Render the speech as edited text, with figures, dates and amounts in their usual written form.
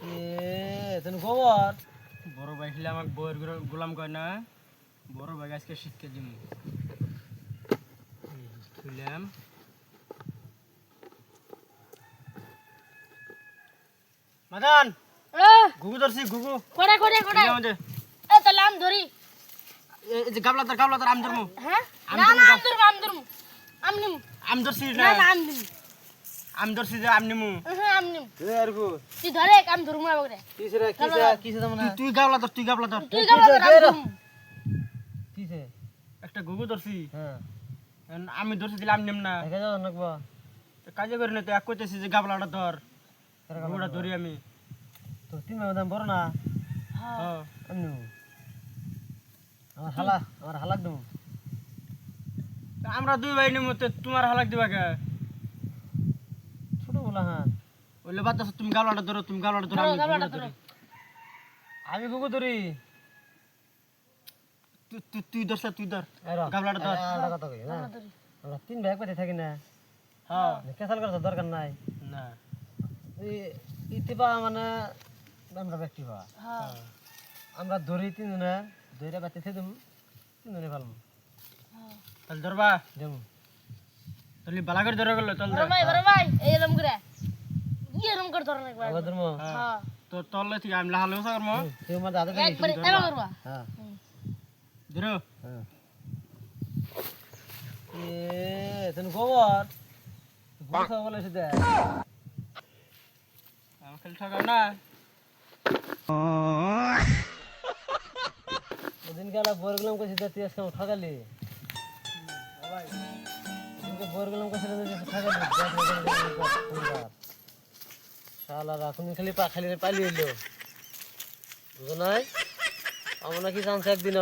তুমি খবর বড় ভাই হলে আমাকে বউয়ের গোলাম কয় না, বড় ভাই আজকে শিক্ষা দিব। খুললাম মাদান, ঘুঘু ধরছি, ঘুঘু কোড়া কোড়া কোড়া আমাদের এ তাহলে আম ধরি। এই যে গাবলাদার আম ধরমু। হ্যাঁ আম না ধরমু, না আম ধরমু আম নিমু। আম ধরছি না না, না আম নিমু। আম ধরছি যে আম নিমু। হ্যাঁ আম নিমু। আর কো তুই ধরে আম ধরমু আমাকে। কিসে কিসে মানে তুই গাবলাদার, তুই গাবলাদার। তুই গাবলা ধর আম ধরমু। কিসে একটা ঘুঘু ধরছি, হ্যাঁ আমি ধরছি দিলে আম নিম না। দেখা যাও নাকবা কাজে করি না তো, এক কইতেছি যে গাবলাটা ধর, ঘুঘুটা ধরি আমি। তো তিন দাম বড় না হ্যাঁ হ্যাঁ আমি আমার হালাক দেবো আমরা দুই ভাই নিমু, তো তোমার হালাক দিবা কে? ছোট বলা হ্যাঁ ওইলে বাদ দাও, তুমি গাবলাটা ধরো, তুমি গাবলাটা ধরো, আমি গাবলাটা ঘুঘুটা ধরি। আমি কুকু ধরি তুই ধরছ, তুই ধর এরা গাবলাটা ধর। কথা কই না ধরি। আমরা তিন ভাই একবারে থাকি না হ্যাঁ কেসাল করার দরকার নাই না ইতিবা মানে আমরা ব্যক্তি হওয়া হ্যাঁ আমরা ধরি তিনজনে ধরে বাচ্চা থেকে দেবো তিনজনে পালবো তাহলে ধরবা, দেবো তাহলে বালা করে ধরে গেলো তাহলে বড় ভাই এই এরম করে এরম করে ধরে একবার। আবার ধরবো হ্যাঁ তো তলে থেকে আমি লাহালো করবো। কেউ মাঝে হাতে একবার এরম করবা। হ্যাঁ ধরো হ্যাঁ তুমি খবর বুঝা বলে সেটা আমার খালি ঠকাও না। ওদিন গেলা বর গেলাম কইছি তুই আজকে ঠকালি বর গেলাম কইছি ঠকালি শালা রাখুন খালি খালি পালি হইলো বুঝো নাই আমার নাকি চান্স একদিন